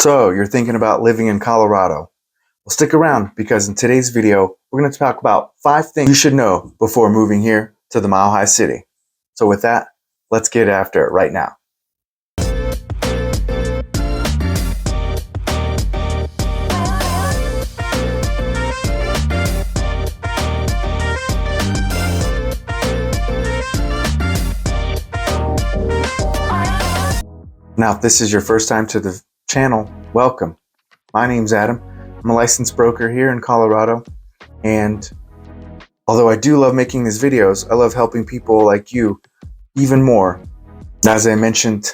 So, you're thinking about living in Colorado? Well, stick around because in today's video, we're going to talk about 5 things you should know before moving here to the Mile High City. So with that, let's get after it right now. Now, if this is your first time to the channel, welcome. My name's Adam. I'm a licensed broker here in Colorado, and although I do love making these videos, I love helping people like you even more. As I mentioned,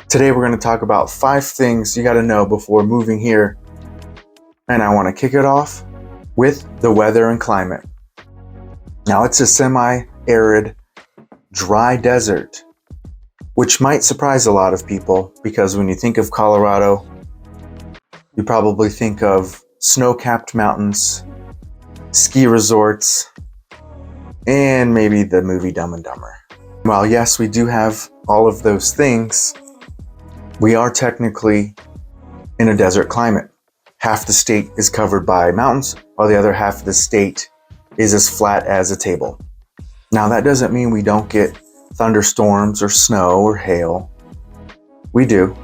today we're going to talk about 5 things you got to know before moving here, and I want to kick it off with the weather and climate. Now, it's a semi-arid, dry desert, which might surprise a lot of people because when you think of Colorado, you probably think of snow-capped mountains, ski resorts, and maybe the movie Dumb and Dumber. While yes, we do have all of those things, we are technically in a desert climate. Half the state is covered by mountains, while the other half of the state is as flat as a table. Now, that doesn't mean we don't get thunderstorms or snow or hail. We do.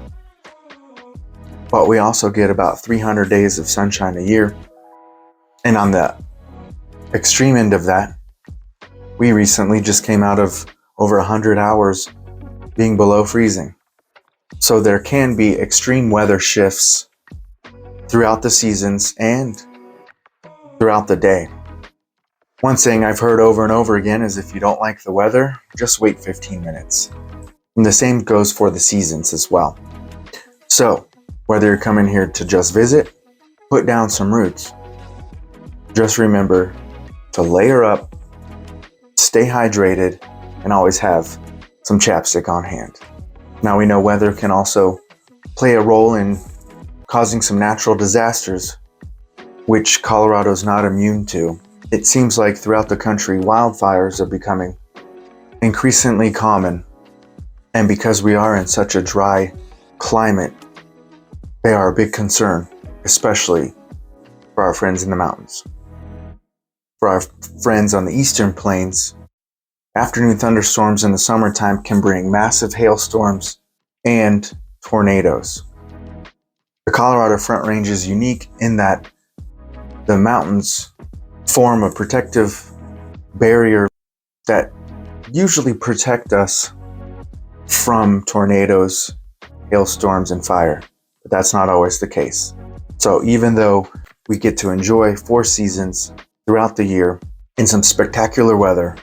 But we also get about 300 days of sunshine a year. And on the extreme end of that, we recently just came out of over 100 hours being below freezing. So there can be extreme weather shifts throughout the seasons and throughout the day. One saying I've heard over and over again is if you don't like the weather, just wait 15 minutes. And the same goes for the seasons as well. So, whether you're coming here to just visit, put down some roots, just remember to layer up, stay hydrated, and always have some chapstick on hand. Now, we know weather can also play a role in causing some natural disasters, which Colorado's not immune to. It seems like throughout the country, wildfires are becoming increasingly common. And because we are in such a dry climate, they are a big concern, especially for our friends in the mountains. For our friends on the eastern plains, afternoon thunderstorms in the summertime can bring massive hailstorms and tornadoes. The Colorado Front Range is unique in that the mountains form a protective barrier that usually protect us from tornadoes, hailstorms, and fire. But that's not always the case. So even though we get to enjoy 4 seasons throughout the year in some spectacular weather,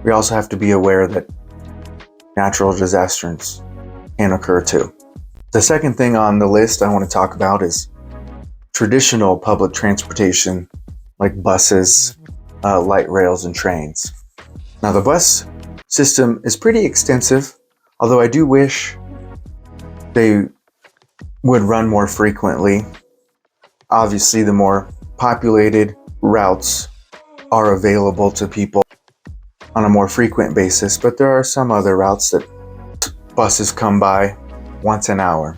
we also have to be aware that natural disasters can occur too. The second thing on the list I want to talk about is traditional public transportation like buses, light rails, and trains. Now, the bus system is pretty extensive, although I do wish they would run more frequently. Obviously, the more populated routes are available to people on a more frequent basis, but there are some other routes that buses come by once an hour.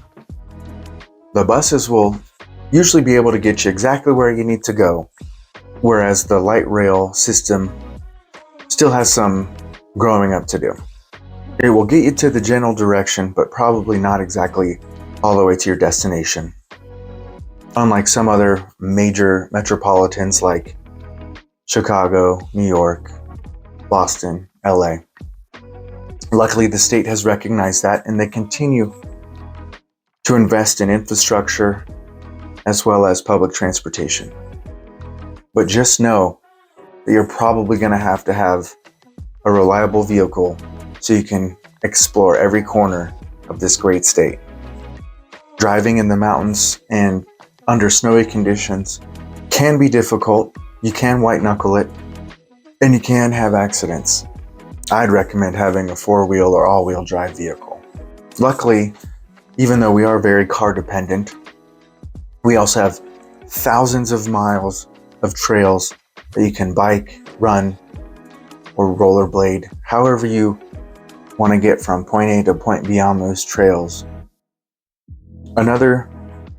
The buses will usually be able to get you exactly where you need to go, whereas the light rail system still has some growing up to do. It will get you to the general direction, but probably not exactly all the way to your destination. Unlike some other major metropolitans like Chicago, New York, Boston, LA. Luckily, the state has recognized that, and they continue to invest in infrastructure as well as public transportation. But just know that you're probably going to have a reliable vehicle so you can explore every corner of this great state. Driving in the mountains and under snowy conditions can be difficult. You can white knuckle it, and you can have accidents. I'd recommend having a 4-wheel or all-wheel drive vehicle. Luckily, even though we are very car dependent, we also have thousands of miles of trails that you can bike, run, or rollerblade, however you want to get from point A to point B on those trails. Another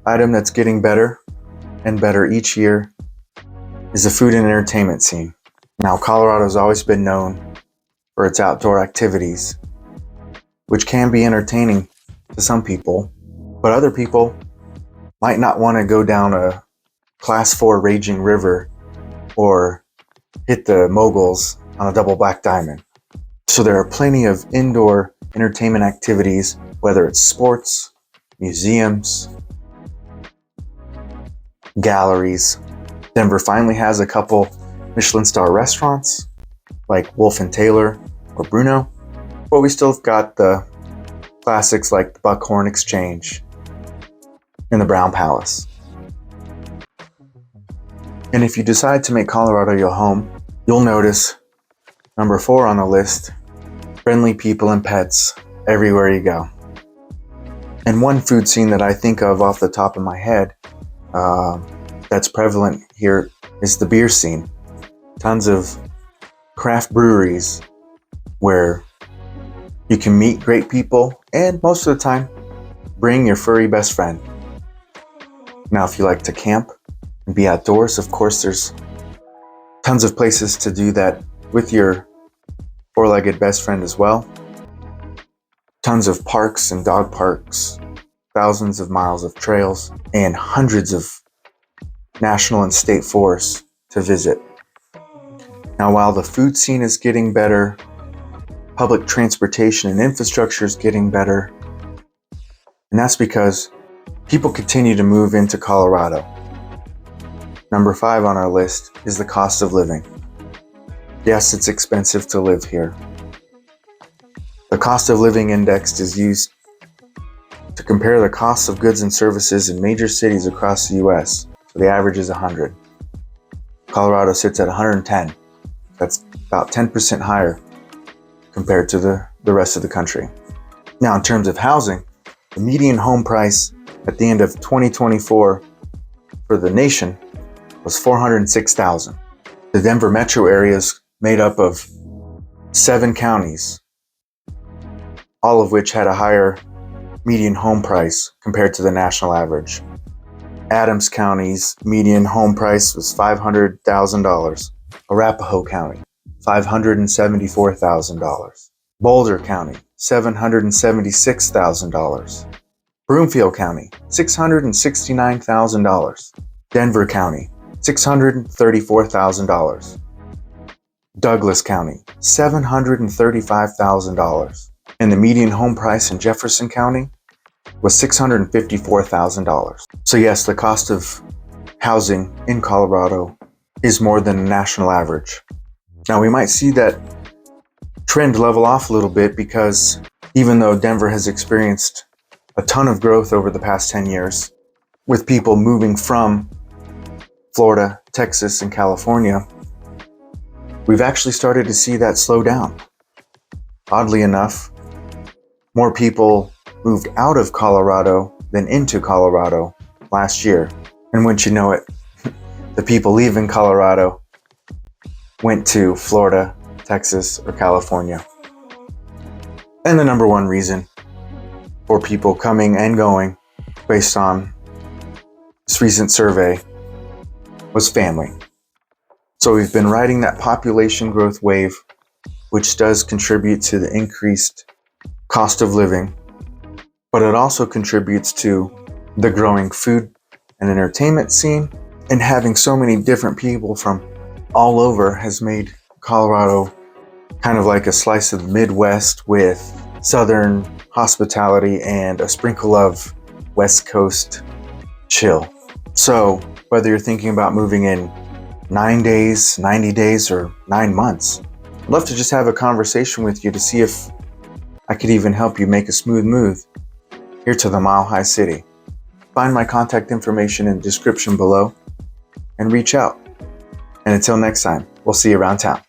item that's getting better and better each year is the food and entertainment scene. Now, Colorado's always been known for its outdoor activities, which can be entertaining to some people, but other people might not want to go down a Class 4 raging river or hit the moguls on a double black diamond. So there are plenty of indoor entertainment activities, whether it's sports, museums, galleries. Denver finally has a couple Michelin star restaurants like Wolf and Taylor or Bruno, but we still have got the classics like the Buckhorn Exchange and the Brown Palace. And if you decide to make Colorado your home, you'll notice number 4 on the list, friendly people and pets everywhere you go. And one food scene that I think of off the top of my head that's prevalent here is the beer scene. Tons of craft breweries where you can meet great people and most of the time bring your furry best friend. Now, if you like to camp and be outdoors, of course, there's tons of places to do that with your four-legged best friend as well. Tons of parks and dog parks, thousands of miles of trails, and hundreds of national and state forests to visit. Now, while the food scene is getting better, public transportation and infrastructure is getting better, and that's because people continue to move into Colorado. Number 5 on our list is the cost of living. Yes, it's expensive to live here. The cost of living index is used to compare the costs of goods and services in major cities across the US. So the average is 100. Colorado sits at 110. That's about 10% higher compared to the rest of the country. Now, in terms of housing, the median home price at the end of 2024 for the nation was $406,000. The Denver metro area is made up of 7 counties, all of which had a higher median home price compared to the national average. Adams County's median home price was $500,000. Arapahoe County, $574,000. Boulder County, $776,000. Broomfield County, $669,000. Denver County, $634,000. Douglas County, $735,000. And the median home price in Jefferson County was $654,000. So yes, the cost of housing in Colorado is more than the national average. Now, we might see that trend level off a little bit because even though Denver has experienced a ton of growth over the past 10 years, with people moving from Florida, Texas, and California, we've actually started to see that slow down. Oddly enough, more people moved out of Colorado than into Colorado last year. And wouldn't you know it, the people leaving Colorado went to Florida, Texas, or California. And the number one reason for people coming and going, based on this recent survey, was family. So we've been riding that population growth wave, which does contribute to the increased cost of living, but it also contributes to the growing food and entertainment scene, and having so many different people from all over has made Colorado kind of like a slice of the Midwest with Southern hospitality and a sprinkle of West Coast chill. So whether you're thinking about moving in 9 days, 90 days, or 9 months, I'd love to just have a conversation with you to see if I could even help you make a smooth move here to the Mile High City. Find my contact information in the description below and reach out. And until next time, we'll see you around town.